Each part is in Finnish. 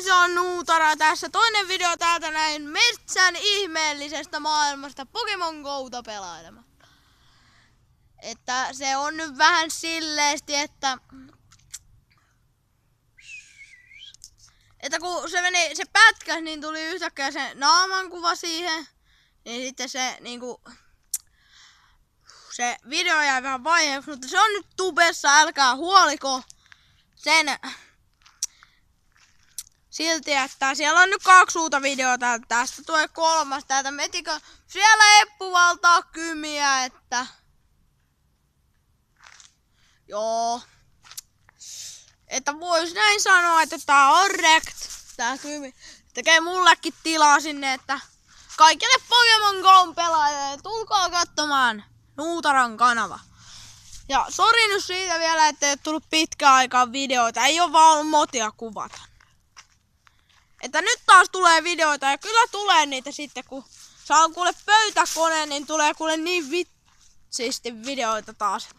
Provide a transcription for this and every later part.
se on Nuutara tässä. Toinen video täältä näin metsän ihmeellisestä maailmasta Pokemon Gota pelailemaan. Että se on nyt vähän silleesti, että kun se pätkäs, niin tuli yhtäkkiä se naamankuva siihen. Niin sitten se niinku se video jäi vähän vaiheeksi, mutta se on nyt tubessa, älkää huoliko sen silti, että siellä on nyt 2 uutta videota, tästä tulee 3. täältä metikö siellä Eppu valtaa kymiä, että joo, että vois näin sanoa, että tää on rekt, tää kymi tekee mullekin tilaa sinne, että kaikille Pokemon Go pelaajille tulkaa katsomaan Nuutaran kanava. Ja sori nyt siitä vielä, ettei ole tullut pitkään aikaan videoita. Ei oo vaan ollut motia kuvata. Että nyt taas tulee videoita ja kyllä tulee niitä sitten, kun saa kuule pöytäkone, niin tulee kuule niin vitsisti videoita taas.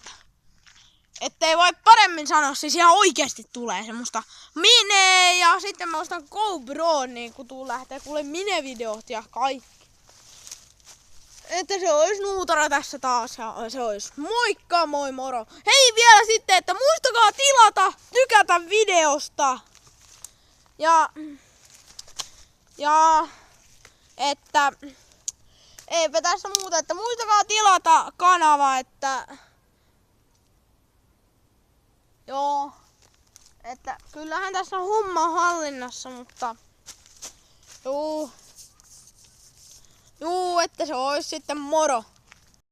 Ettei voi paremmin sanoa, siis ihan oikeesti tulee semmoista Mine ja sitten mä ostan GoPro, niin kun lähtee kuule Mine-videot ja kaikki. Että se olisi Nuutara tässä taas ja se olisi moikka, moi moro. Hei vielä sitten, että muistakaa tilata, tykätä videosta. Ja että eipä tässä muuta, että muistakaa tilata kanava, että joo, että kyllähän tässä on homma hallinnassa, mutta juu, että se olisi sitten moro.